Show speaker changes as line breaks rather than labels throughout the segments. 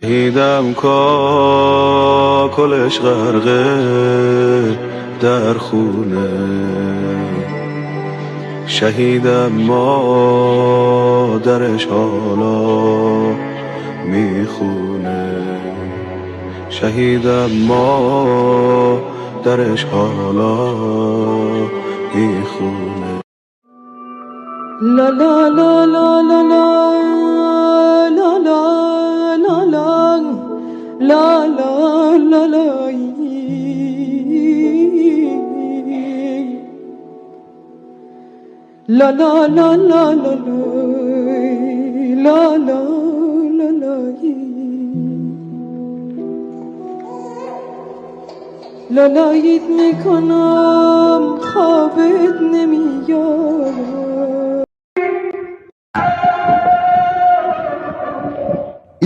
دیدم کلش غرقه در خونه، شهیدم مادرش حالا میخونه، شهیدم مادرش حالا میخونه.
لا لا لا لا لا لا لا لا لا لا لا لا La la la la la la la la la la la ید میکنم خوابت نمیاد.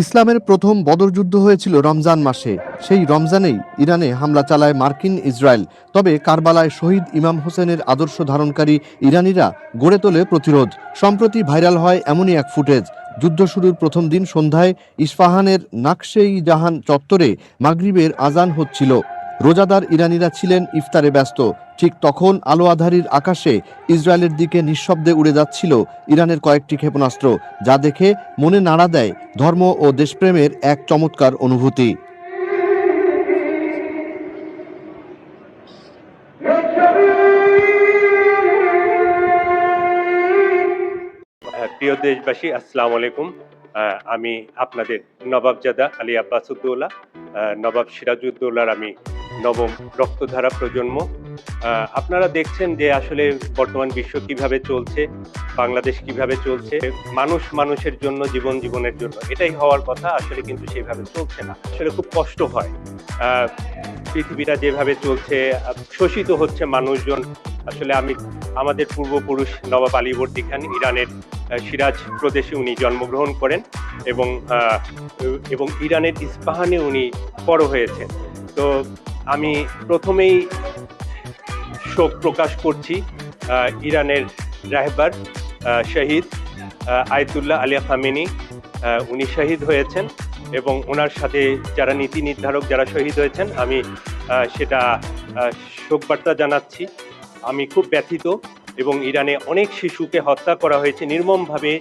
ইসলামের প্রথম বদর যুদ্ধ হয়েছিল রমজান মাসে। সেই রমজানেই ইরানে হামলা চালায় মার্কিন ইসরায়েল। তবে কারবালায় শহীদ ইমাম হোসেনের আদর্শ ধারণকারী ইরানিরা গড়ে তোলে প্রতিরোধ। সম্প্রতি ভাইরাল হয় এমনই এক ফুটেজ। যুদ্ধ শুরুর প্রথম দিন সন্ধ্যায় ইস্পাহানের নাকশে-ই-জাহান চত্বরে মাগরিবের আজান হচ্ছিল। রোজাদার ইরানিরা ছিলেন ইফতারে ব্যস্ত। ঠিক তখন আলো আঁধারির আকাশে ইসরায়েলের দিকে নিঃশব্দে উড়ে যাচ্ছিল ইরানের কয়েকটি ক্ষেপণাস্ত্র, যা দেখে মনে নাড়া দেয় ধর্ম ও দেশপ্রেমের এক চমৎকার অনুভূতি।
প্রিয় দেশবাসী, আসসালামু আলাইকুম। আমি আপনাদের নবাবজাদা আলী আব্বাস উদ্দৌলা, নবাব সিরাজউদ্দৌলার আমি নবম রক্তধারা প্রজন্ম। আপনারা দেখছেন যে আসলে বর্তমান বিশ্ব কিভাবে চলছে, বাংলাদেশ কিভাবে চলছে, মানুষ মানুষের জন্য, জীবন জীবনের জন্য, এটাই হওয়ার কথা। আসলে কিন্তু সেভাবে চলছে না। আসলে খুব কষ্ট হয়। পৃথিবীটা যেভাবে চলছে, শোষিত হচ্ছে মানুষজন। আসলে আমাদের পূর্বপুরুষ নবাব আলীবর্দী খান ইরানের সিরাজ প্রদেশে উনি জন্মগ্রহণ করেন এবং ইরানের ইস্পাহানে উনি বড় হয়েছেন। তো আমি প্রথমেই শোক প্রকাশ করছি ইরানের রাহবার শহীদ আয়াতুল্লাহ আলী খামেনি। উনি শহীদ হয়েছেন এবং ওনার সাথে যারা নীতি নির্ধারক যারা শহীদ হয়েছেন, আমি সেটা শোকবার্তা জানাচ্ছি। আমি খুব ব্যথিত এবং ইরানে অনেক শিশুকে হত্যা করা হয়েছে, নির্মমভাবে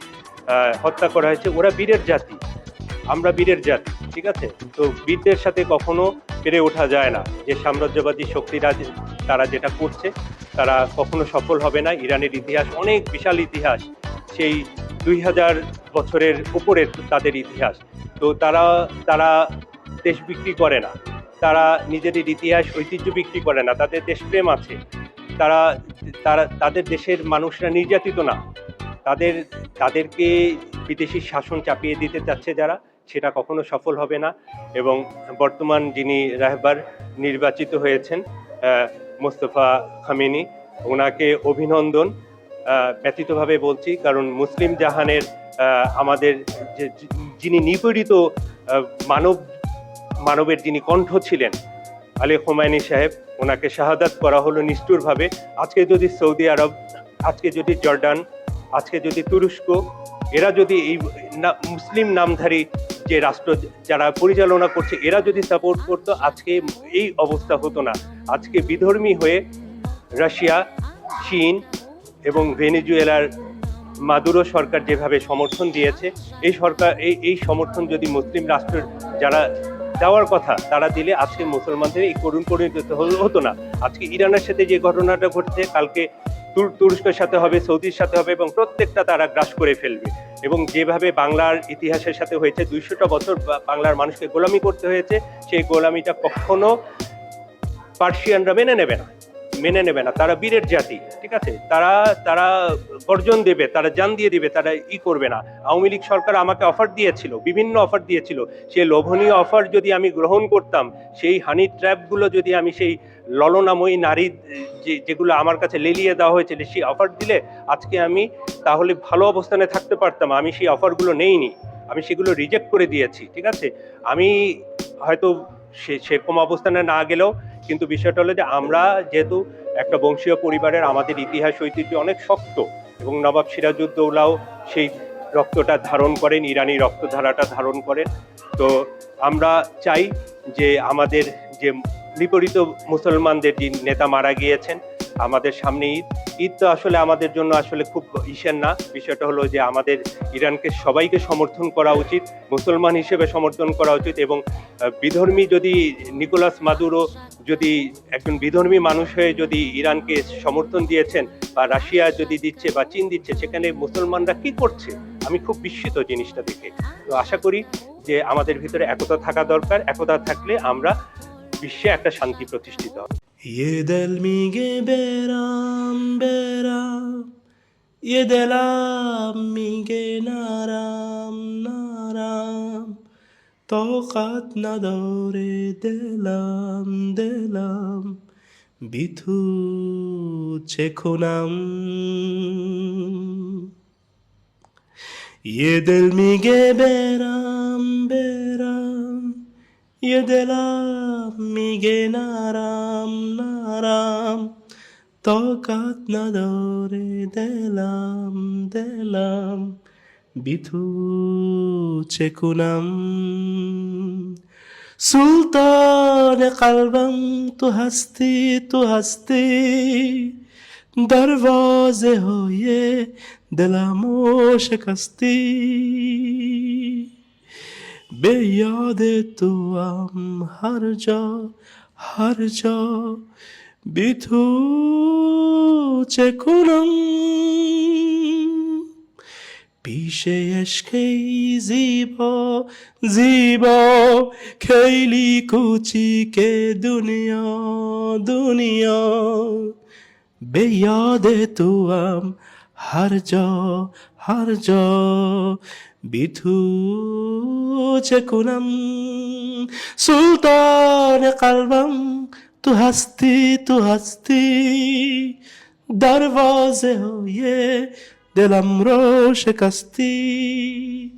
হত্যা করা হয়েছে। ওরা বীরের জাতি, আমরা বীরের জাতি, ঠিক আছে? তো বীরদের সাথে কখনো পেরে ওঠা যায় না। যে সাম্রাজ্যবাদী শক্তিরা তারা যেটা করছে, তারা কখনো সফল হবে না। ইরানের ইতিহাস অনেক বিশাল ইতিহাস, সেই 2000 বছরের উপরে তাদের ইতিহাস। তো তারা দেশ বিক্রি করে না, তারা নিজেদের ইতিহাস ঐতিহ্য বিক্রি করে না, তাদের দেশপ্রেম আছে। তাদের দেশের মানুষরা নির্যাতিত না। তাদেরকে বিদেশি শাসন চাপিয়ে দিতে চাচ্ছে যারা, সেটা কখনো সফল হবে না। এবং বর্তমান যিনি রাহবার নির্বাচিত হয়েছেন মোস্তফা খামেনি, ওনাকে অভিনন্দন। ব্যতীতভাবে বলছি, কারণ মুসলিম জাহানের আমাদের যিনি নিপীড়িত মানবের যিনি কণ্ঠ ছিলেন আলী খোমেনি সাহেব, ওনাকে শাহাদাত করা হলো নিষ্ঠুরভাবে। আজকে যদি সৌদি আরব, আজকে যদি জর্ডান, আজকে যদি তুরস্ক, এরা যদি এই মুসলিম নামধারী যে রাষ্ট্র যারা পরিচালনা করছে, এরা যদি সাপোর্ট করতো, আজকে এই অবস্থা হতো না। আজকে বিধর্মী হয়ে রাশিয়া, চীন এবং ভেনেজুয়েলার মাদুরো সরকার যেভাবে সমর্থন দিয়েছে, এই সমর্থন যদি মুসলিম রাষ্ট্রের যারা দেওয়ার কথা তারা দিলে, আজকে মুসলমানদের এই করুণ পরিণত হতো না। আজকে ইরানের সাথে যে ঘটনাটা ঘটছে, কালকে তুরস্কের সাথে হবে, সৌদির সাথে হবে, এবং প্রত্যেকটা তারা গ্রাস করে ফেলবে। এবং যেভাবে বাংলার ইতিহাসের সাথে হয়েছে, 200টা বছর বাংলার মানুষকে গোলামি করতে হয়েছে, সেই গোলামিটা কখনো পার্সিয়ানরা মেনে নেবে না। তারা বীরের জাতি, ঠিক আছে? তারা গর্জন দেবে, তারা জান দিয়ে দিবে, তারা করবে না। আওয়ামী লীগ সরকার আমাকে অফার দিয়েছিল, বিভিন্ন অফার দিয়েছিল। সেই লোভনীয় অফার যদি আমি গ্রহণ করতাম, সেই হানি ট্র্যাপগুলো যদি আমি, সেই ললনাময়ী নারী যেগুলো আমার কাছে লেলিয়ে দেওয়া হয়েছিল, সেই অফার দিলে আজকে আমি তাহলে ভালো অবস্থানে থাকতে পারতাম। আমি সেই অফারগুলো নেইনি, আমি সেগুলো রিজেক্ট করে দিয়েছি, ঠিক আছে? আমি হয়তো সেরকম অবস্থানে না গেলেও, কিন্তু বিষয়টা হলো যে আমরা যেহেতু একটা বংশীয় পরিবারের, আমাদের ইতিহাস ঐতিহ্য অনেক শক্ত, এবং নবাব সিরাজউদ্দৌলাও সেই রক্তটা ধারণ করেন, ইরানি রক্তধারাটা ধারণ করেন। তো তো আমরা চাই যে আমাদের যে বিপরীত মুসলমানদের যে নেতা মারা গিয়েছেন, আমাদের সামনে ঈদ তো আসলে আমাদের জন্য আসলে খুব ইসের না। বিষয়টা হলো যে আমাদের ইরানকে সবাইকে সমর্থন করা উচিত, মুসলমান হিসেবে সমর্থন করা উচিত। এবং বিধর্মী যদি নিকোলাস মাদুরো যদি একজন বিধর্মী মানুষ হয়ে যদি ইরানকে সমর্থন দিয়েছেন, বা রাশিয়া যদি দিচ্ছে বা চীন দিচ্ছে, সেখানে মুসলমানরা কি করছে? আমি খুব বিস্মিত জিনিসটা দেখে। তো আশা করি যে আমাদের ভিতরে একতা থাকা দরকার। একতা থাকলে আমরা বিশ্বে একটা শান্তি প্রতিষ্ঠিত হবে।
یه دل میگه برم برم یه دلم میگه نرم نرم طاقت نداره دلم بی تو چه کنم یه دل میگه برم برم یه دلم میگه نرم نرم طاقت نداره دلم بی تو چه کنم سلطان قلبم تو هستی دروازه های دلمو شکستی به یاد تو هم هر جا بی تو چه کنم پیش عشقی زیبا خیلی کوچیک دنیا به یاد تو هم هر جا بی تو چه کنم سلطان قلبم تو هستی دروازه های دلم رو شکستی